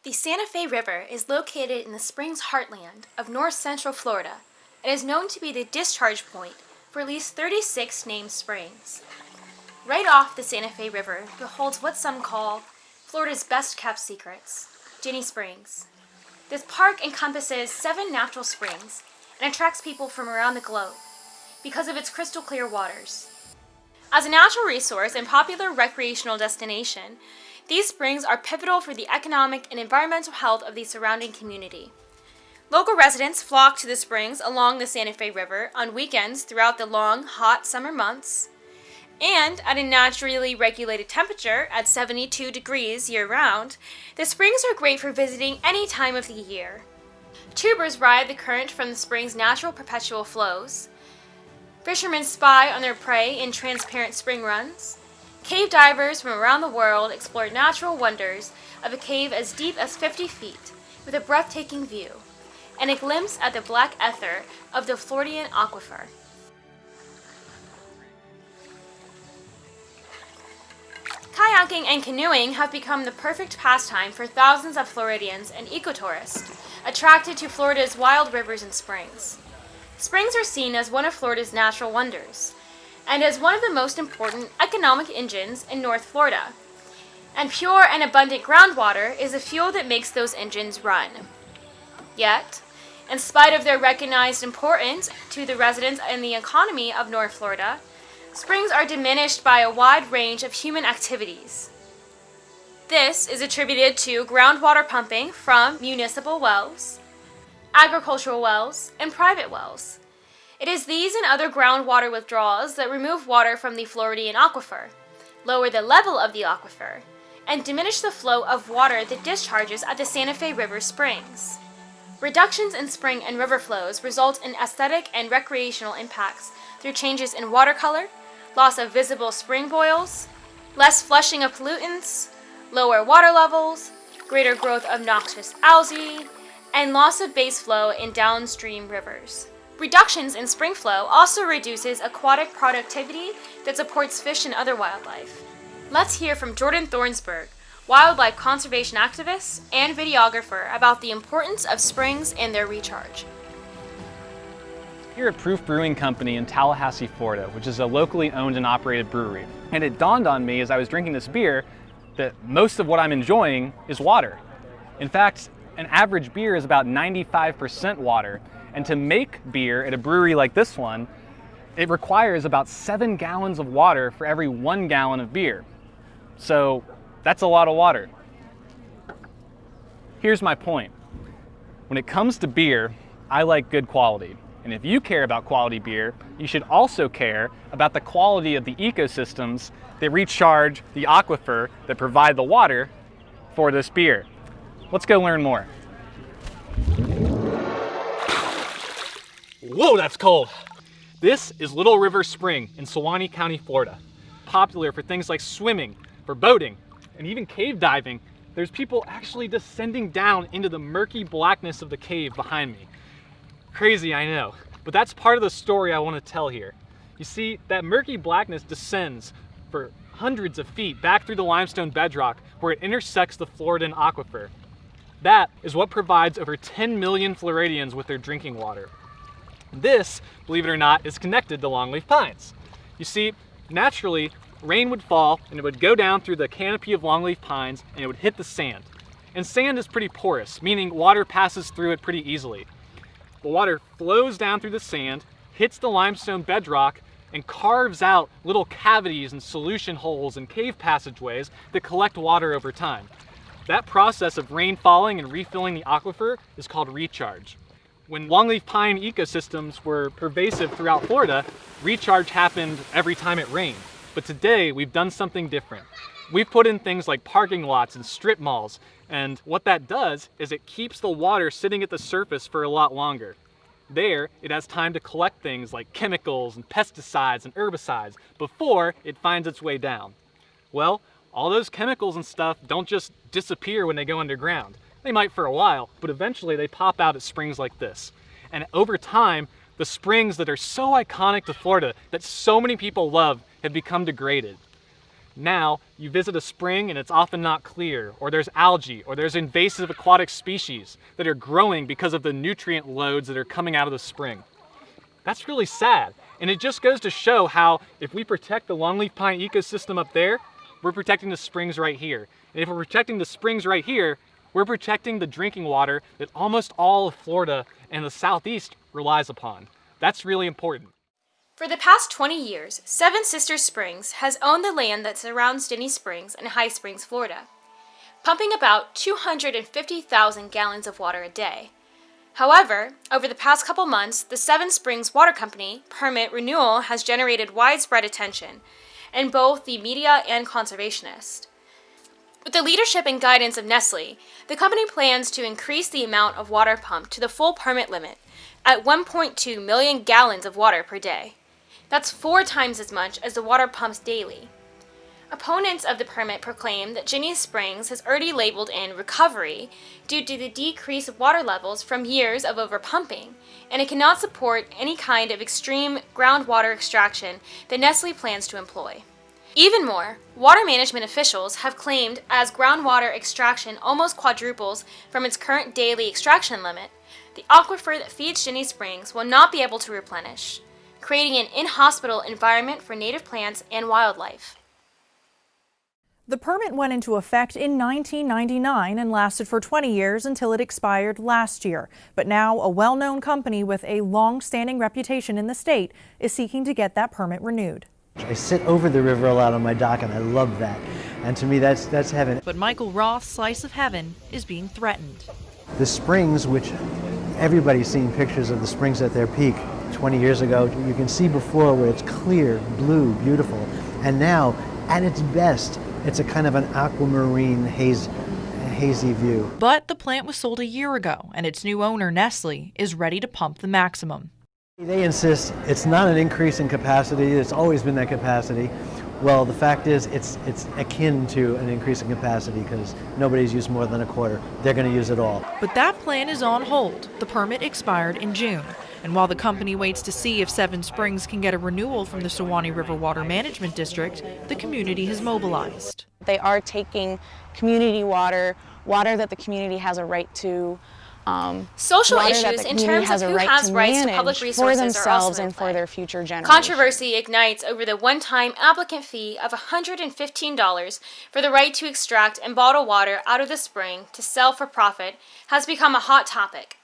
The Santa Fe River is located in the Springs heartland of north-central Florida and is known to be the discharge point for at least 36 named springs. Right off the Santa Fe River beholds what some call Florida's best-kept secrets, Ginnie Springs. This park encompasses 7 natural springs and attracts people from around the globe because of its crystal-clear waters. As a natural resource and popular recreational destination, these springs are pivotal for the economic and environmental health of the surrounding community. Local residents flock to the springs along the Santa Fe River on weekends throughout the long, hot summer months, and at a naturally regulated temperature at 72 degrees year-round, the springs are great for visiting any time of the year. Tubers ride the current from the spring's natural perpetual flows. Fishermen spy on their prey in transparent spring runs. Cave divers from around the world explore natural wonders of a cave as deep as 50 feet with a breathtaking view and a glimpse at the black ether of the Floridian aquifer. Kayaking and canoeing have become the perfect pastime for thousands of Floridians and ecotourists attracted to Florida's wild rivers and springs. Springs are seen as one of Florida's natural wonders and as one of the most important economic engines in North Florida. And pure and abundant groundwater is the fuel that makes those engines run. Yet, in spite of their recognized importance to the residents and the economy of North Florida, springs are diminished by a wide range of human activities. This is attributed to groundwater pumping from municipal wells, agricultural wells, and private wells. It is these and other groundwater withdrawals that remove water from the Floridian aquifer, lower the level of the aquifer, and diminish the flow of water that discharges at the Santa Fe River springs. Reductions in spring and river flows result in aesthetic and recreational impacts through changes in water color, loss of visible spring boils, less flushing of pollutants, lower water levels, greater growth of noxious algae, and loss of base flow in downstream rivers. Reductions in spring flow also reduces aquatic productivity that supports fish and other wildlife. Let's hear from Jordan Thornsberg, wildlife conservation activist and videographer, about the importance of springs and their recharge. Here at Proof Brewing Company in Tallahassee, Florida, which is a locally owned and operated brewery. And it dawned on me as I was drinking this beer that most of what I'm enjoying is water. In fact, an average beer is about 95% water. And to make beer at a brewery like this one, it requires about 7 gallons of water for every 1 gallon of beer. So that's a lot of water. Here's my point. When it comes to beer, I like good quality. And if you care about quality beer, you should also care about the quality of the ecosystems that recharge the aquifer that provide the water for this beer. Let's go learn more. Whoa, that's cold. This is Little River Spring in Suwannee County, Florida. Popular for things like swimming, for boating, and even cave diving. There's people actually descending down into the murky blackness of the cave behind me. Crazy, I know, but that's part of the story I want to tell here. You see, that murky blackness descends for hundreds of feet back through the limestone bedrock where it intersects the Floridan aquifer. That is what provides over 10 million Floridians with their drinking water. This, believe it or not, is connected to longleaf pines. You see, naturally, rain would fall and it would go down through the canopy of longleaf pines and it would hit the sand. And sand is pretty porous, meaning water passes through it pretty easily. The water flows down through the sand, hits the limestone bedrock, and carves out little cavities and solution holes and cave passageways that collect water over time. That process of rain falling and refilling the aquifer is called recharge. When longleaf pine ecosystems were pervasive throughout Florida, recharge happened every time it rained. But today, we've done something different. We've put in things like parking lots and strip malls, and what that does is it keeps the water sitting at the surface for a lot longer. There, it has time to collect things like chemicals and pesticides and herbicides before it finds its way down. Well, all those chemicals and stuff don't just disappear when they go underground. They might for a while, but eventually they pop out at springs like this. And over time, the springs that are so iconic to Florida, that so many people love, have become degraded. Now, you visit a spring and it's often not clear, or there's algae, or there's invasive aquatic species that are growing because of the nutrient loads that are coming out of the spring. That's really sad, and it just goes to show how if we protect the longleaf pine ecosystem up there, we're protecting the springs right here. And if we're protecting the springs right here, we're protecting the drinking water that almost all of Florida and the Southeast relies upon. That's really important. For the past 20 years, Seven Sisters Springs has owned the land that surrounds Ginnie Springs and High Springs, Florida, pumping about 250,000 gallons of water a day. However, over the past couple months, the Seven Springs Water Company permit renewal has generated widespread attention in both the media and conservationists. With the leadership and guidance of Nestle, the company plans to increase the amount of water pumped to the full permit limit at 1.2 million gallons of water per day. That's 4 times as much as the water pumps daily. Opponents of the permit proclaim that Ginnie Springs has already labeled in recovery due to the decrease of water levels from years of overpumping, and it cannot support any kind of extreme groundwater extraction that Nestle plans to employ. Even more, water management officials have claimed as groundwater extraction almost quadruples from its current daily extraction limit, the aquifer that feeds Ginnie Springs will not be able to replenish, creating an in-hospital environment for native plants and wildlife. The permit went into effect in 1999 and lasted for 20 years until it expired last year. But now a well-known company with a long-standing reputation in the state is seeking to get that permit renewed. I sit over the river a lot on my dock and I love that. And to me that's heaven. But Michael Roth's slice of heaven is being threatened. The springs, which everybody's seen pictures of the springs at their peak 20 years ago, you can see before where it's clear, blue, beautiful. And now, at its best, it's a kind of an aquamarine hazy view. But the plant was sold a year ago, and its new owner, Nestle, is ready to pump the maximum. They insist it's not an increase in capacity, it's always been that capacity. Well, the fact is it's akin to an increase in capacity because nobody's used more than a quarter. They're going to use it all. But that plan is on hold. The permit expired in June. And while the company waits to see if Seven Springs can get a renewal from the Suwannee River Water Management District, the community has mobilized. They are taking community water that the community has a right to. Social issues in terms of who has rights to public resources for themselves are also and for their future generations. Controversy ignites over the one-time applicant fee of $115 for the right to extract and bottle water out of the spring to sell for profit has become a hot topic.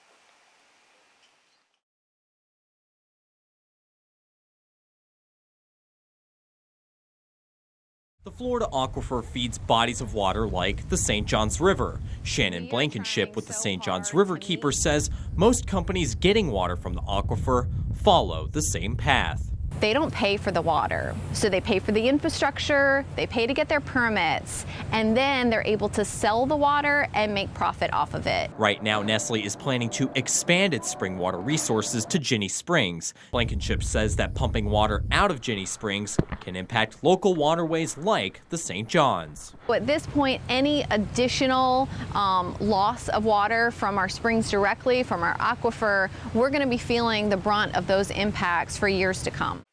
The Florida aquifer feeds bodies of water like the St. Johns River. Shannon Blankenship with the St. Johns River Keeper says most companies getting water from the aquifer follow the same path. They don't pay for the water, so they pay for the infrastructure, they pay to get their permits, and then they're able to sell the water and make profit off of it. Right now, Nestle is planning to expand its spring water resources to Ginnie Springs. Blankenship says that pumping water out of Ginnie Springs can impact local waterways like the St. Johns. At this point, any additional loss of water from our springs directly, from our aquifer, we're going to be feeling the brunt of those impacts for years to come.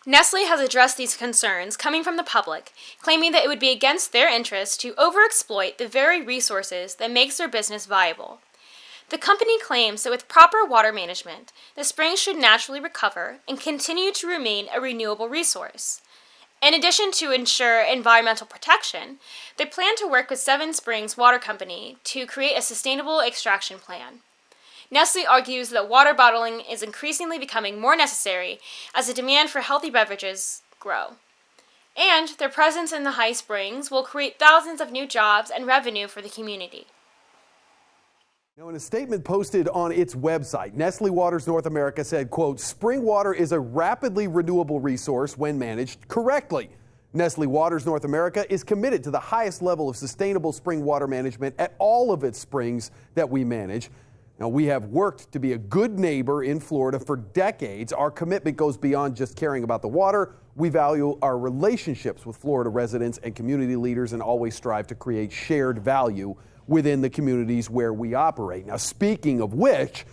Nestle has addressed these concerns coming from the public, claiming that it would be against their interest to overexploit the very resources that makes their business viable. The company claims that with proper water management, the springs should naturally recover and continue to remain a renewable resource. In addition to ensure environmental protection, they plan to work with Seven Springs Water Company to create a sustainable extraction plan. Nestle argues that water bottling is increasingly becoming more necessary as the demand for healthy beverages grow. And their presence in the High Springs will create thousands of new jobs and revenue for the community. Now, in a statement posted on its website, Nestle Waters North America said, quote, "Spring water is a rapidly renewable resource when managed correctly. Nestle Waters North America is committed to the highest level of sustainable spring water management at all of its springs that we manage. Now, we have worked to be a good neighbor in Florida for decades. Our commitment goes beyond just caring about the water. We value our relationships with Florida residents and community leaders and always strive to create shared value within the communities where we operate." Now, speaking of which,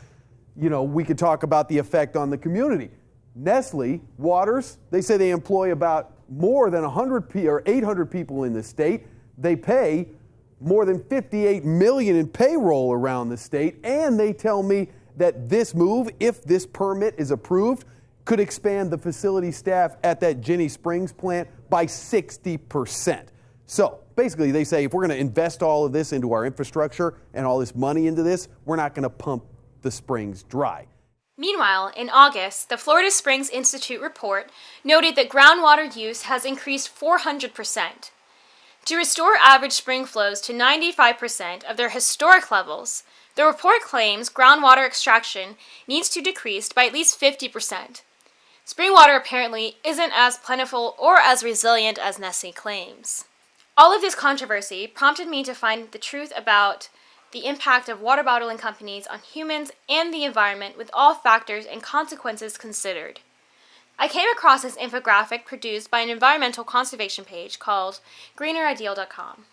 we could talk about the effect on the community. Nestle Waters, they say they employ about more than 800 people in the state. They pay more than $58 million in payroll around the state, and they tell me that this move, if this permit is approved, could expand the facility staff at that Ginnie Springs plant by 60%. So basically they say if we're going to invest all of this into our infrastructure and all this money into this, we're not going to pump the springs dry. Meanwhile, in August, the Florida Springs Institute report noted that groundwater use has increased 400%. To restore average spring flows to 95% of their historic levels, the report claims groundwater extraction needs to decrease by at least 50%. Spring water apparently isn't as plentiful or as resilient as Nestle claims. All of this controversy prompted me to find the truth about the impact of water bottling companies on humans and the environment with all factors and consequences considered. I came across this infographic produced by an environmental conservation page called greenerideal.com.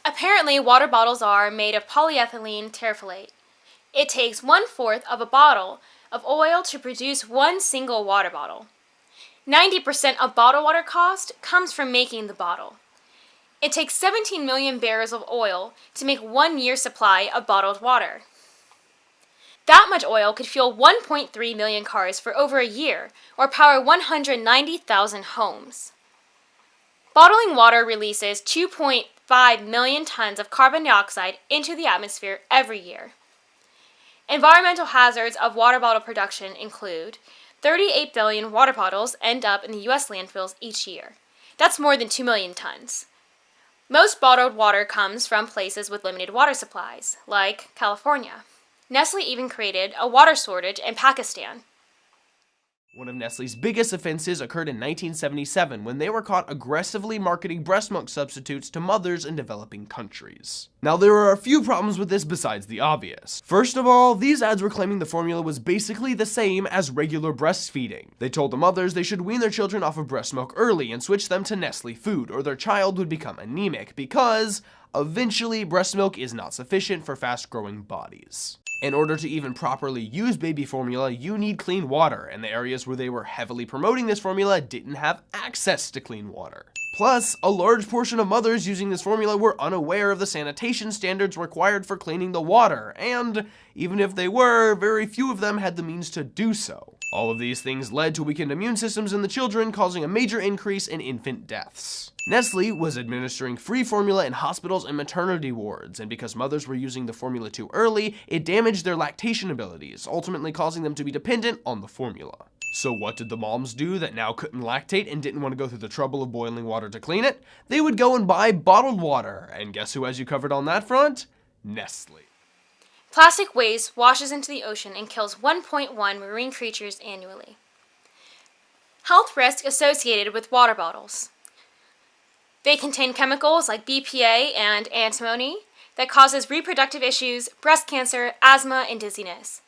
Apparently, water bottles are made of polyethylene terephthalate. It takes 1/4 of a bottle of oil to produce one single water bottle. 90% of bottled water cost comes from making the bottle. It takes 17 million barrels of oil to make 1 year's supply of bottled water. That much oil could fuel 1.3 million cars for over a year, or power 190,000 homes. Bottling water releases 2.5 million tons of carbon dioxide into the atmosphere every year. Environmental hazards of water bottle production include 38 billion water bottles end up in the U.S. landfills each year. That's more than 2 million tons. Most bottled water comes from places with limited water supplies, like California. Nestle even created a water shortage in Pakistan. One of Nestle's biggest offenses occurred in 1977 when they were caught aggressively marketing breast milk substitutes to mothers in developing countries. Now, there are a few problems with this besides the obvious. First of all, these ads were claiming the formula was basically the same as regular breastfeeding. They told the mothers they should wean their children off of breast milk early and switch them to Nestle food, or their child would become anemic because, eventually, breast milk is not sufficient for fast-growing bodies. In order to even properly use baby formula, you need clean water, and the areas where they were heavily promoting this formula didn't have access to clean water. Plus, a large portion of mothers using this formula were unaware of the sanitation standards required for cleaning the water, and even if they were, very few of them had the means to do so. All of these things led to weakened immune systems in the children, causing a major increase in infant deaths. Nestle was administering free formula in hospitals and maternity wards, and because mothers were using the formula too early, it damaged their lactation abilities, ultimately causing them to be dependent on the formula. So what did the moms do that now couldn't lactate and didn't want to go through the trouble of boiling water to clean it? They would go and buy bottled water, and guess who has you covered on that front? Nestle. Plastic waste washes into the ocean and kills 1.1 marine creatures annually. Health risks associated with water bottles. They contain chemicals like BPA and antimony that causes reproductive issues, breast cancer, asthma, and dizziness.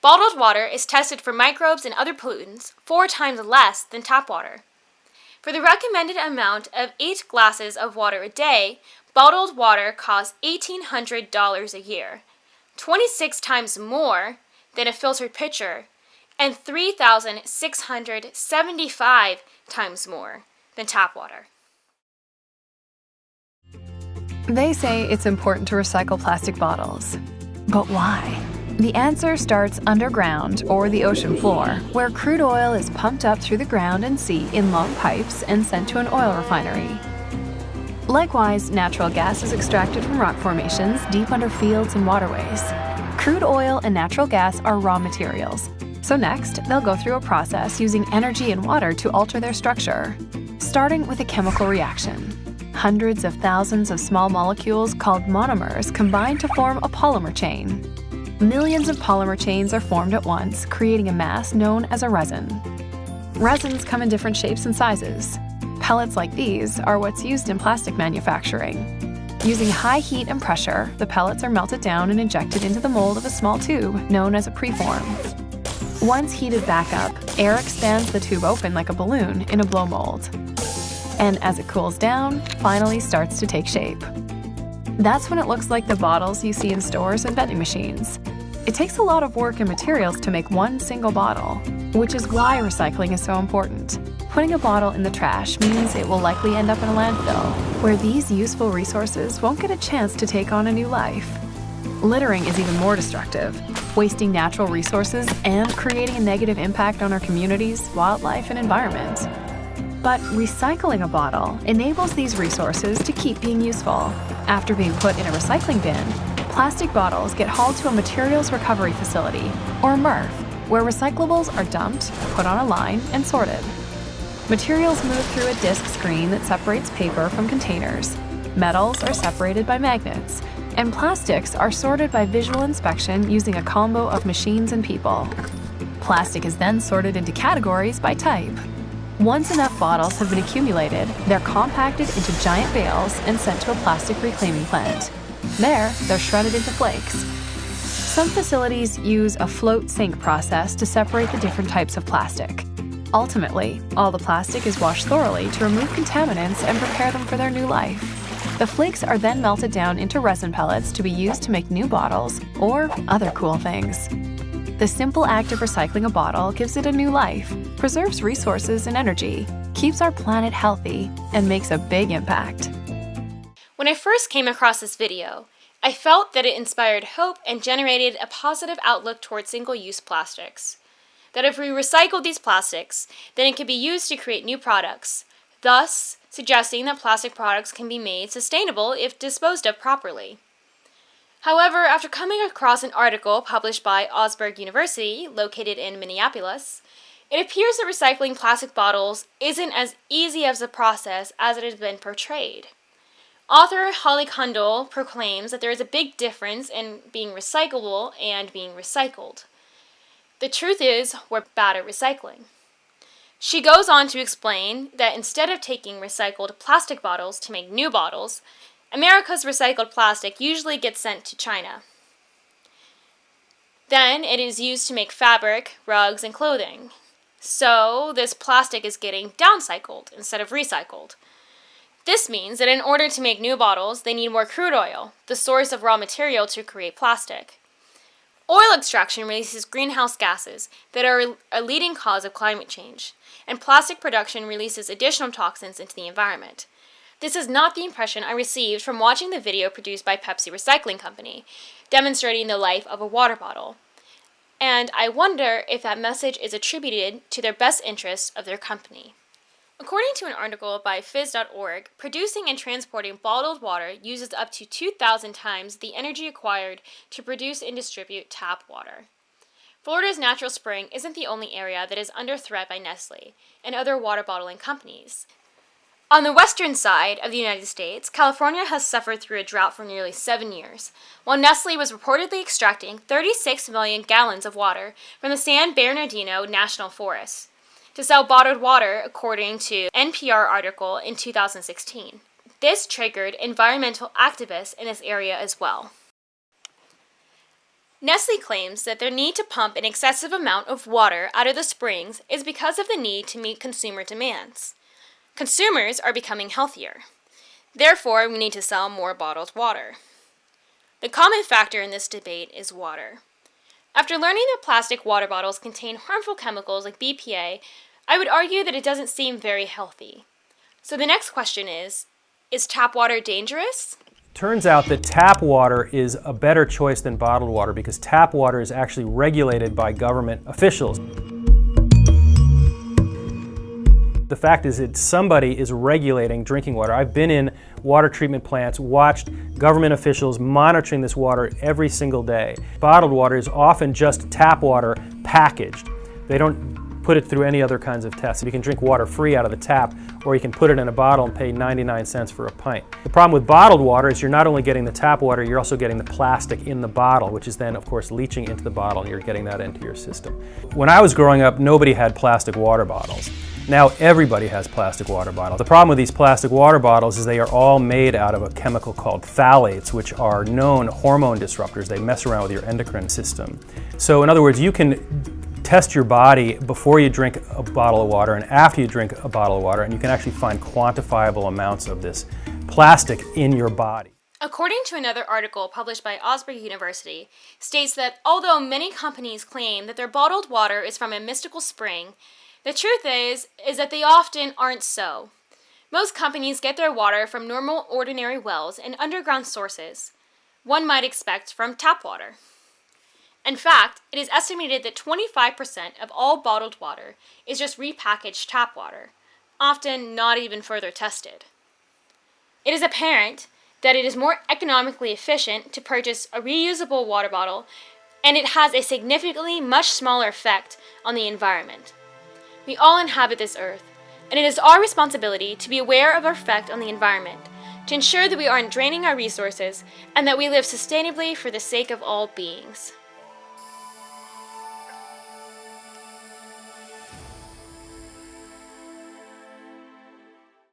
Bottled water is tested for microbes and other pollutants 4 times less than tap water. For the recommended amount of 8 glasses of water a day, bottled water costs $1,800 a year, 26 times more than a filtered pitcher, and 3,675 times more than tap water. They say it's important to recycle plastic bottles. But why? The answer starts underground, or the ocean floor, where crude oil is pumped up through the ground and sea in long pipes and sent to an oil refinery. Likewise, natural gas is extracted from rock formations deep under fields and waterways. Crude oil and natural gas are raw materials, so next they'll go through a process using energy and water to alter their structure, starting with a chemical reaction. Hundreds of thousands of small molecules called monomers combine to form a polymer chain. Millions of polymer chains are formed at once, creating a mass known as a resin. Resins come in different shapes and sizes. Pellets like these are what's used in plastic manufacturing. Using high heat and pressure, the pellets are melted down and injected into the mold of a small tube known as a preform. Once heated back up, air expands the tube open like a balloon in a blow mold. And as it cools down, finally starts to take shape. That's when it looks like the bottles you see in stores and vending machines. It takes a lot of work and materials to make one single bottle, which is why recycling is so important. Putting a bottle in the trash means it will likely end up in a landfill, where these useful resources won't get a chance to take on a new life. Littering is even more destructive, wasting natural resources and creating a negative impact on our communities, wildlife, and environment. But recycling a bottle enables these resources to keep being useful. After being put in a recycling bin, plastic bottles get hauled to a materials recovery facility, or MRF, where recyclables are dumped, put on a line, and sorted. Materials move through a disc screen that separates paper from containers. Metals are separated by magnets, and plastics are sorted by visual inspection using a combo of machines and people. Plastic is then sorted into categories by type. Once enough bottles have been accumulated, they're compacted into giant bales and sent to a plastic reclaiming plant. There, they're shredded into flakes. Some facilities use a float sink process to separate the different types of plastic. Ultimately, all the plastic is washed thoroughly to remove contaminants and prepare them for their new life. The flakes are then melted down into resin pellets to be used to make new bottles or other cool things. The simple act of recycling a bottle gives it a new life, preserves resources and energy, keeps our planet healthy, and makes a big impact. When I first came across this video, I felt that it inspired hope and generated a positive outlook towards single-use plastics. That if we recycled these plastics, then it could be used to create new products, thus suggesting that plastic products can be made sustainable if disposed of properly. However, after coming across an article published by Augsburg University, located in Minneapolis, it appears that recycling plastic bottles isn't as easy as a process as it has been portrayed. Author Holly Kundal proclaims that there is a big difference in being recyclable and being recycled. The truth is, we're bad at recycling. She goes on to explain that instead of taking recycled plastic bottles to make new bottles, America's recycled plastic usually gets sent to China. Then it is used to make fabric, rugs, and clothing. So this plastic is getting downcycled instead of recycled. This means that in order to make new bottles, they need more crude oil, the source of raw material to create plastic. Oil extraction releases greenhouse gases that are a leading cause of climate change, and plastic production releases additional toxins into the environment. This is not the impression I received from watching the video produced by Pepsi Recycling Company, demonstrating the life of a water bottle. And I wonder if that message is attributed to their best interests of their company. According to an article by phys.org, producing and transporting bottled water uses up to 2,000 times the energy required to produce and distribute tap water. Florida's natural spring isn't the only area that is under threat by Nestle and other water bottling companies. On the western side of the United States, California has suffered through a drought for nearly 7 years, while Nestle was reportedly extracting 36 million gallons of water from the San Bernardino National Forest to sell bottled water, according to an NPR article in 2016. This triggered environmental activists in this area as well. Nestle claims that their need to pump an excessive amount of water out of the springs is because of the need to meet consumer demands. Consumers are becoming healthier. Therefore, we need to sell more bottled water. The common factor in this debate is water. After learning that plastic water bottles contain harmful chemicals like BPA, I would argue that it doesn't seem very healthy. So the next question is tap water dangerous? Turns out that tap water is a better choice than bottled water because tap water is actually regulated by government officials. The fact is that somebody is regulating drinking water. I've been in water treatment plants, watched government officials monitoring this water every single day. Bottled water is often just tap water packaged. They don't put it through any other kinds of tests. You can drink water free out of the tap, or you can put it in a bottle and pay 99 cents for a pint. The problem with bottled water is you're not only getting the tap water, you're also getting the plastic in the bottle, which is then, of course, leaching into the bottle, and you're getting that into your system. When I was growing up, nobody had plastic water bottles. Now everybody has plastic water bottles. The problem with these plastic water bottles is they are all made out of a chemical called phthalates, which are known hormone disruptors. They mess around with your endocrine system. So in other words, you can test your body before you drink a bottle of water and after you drink a bottle of water, and you can actually find quantifiable amounts of this plastic in your body. According to another article published by Osborne University, states that although many companies claim that their bottled water is from a mystical spring, the truth is that they often aren't so. Most companies get their water from normal, ordinary wells and underground sources, one might expect from tap water. In fact, it is estimated that 25% of all bottled water is just repackaged tap water, often not even further tested. It is apparent that it is more economically efficient to purchase a reusable water bottle, and it has a significantly much smaller effect on the environment. We all inhabit this earth, and it is our responsibility to be aware of our effect on the environment, to ensure that we aren't draining our resources and that we live sustainably for the sake of all beings.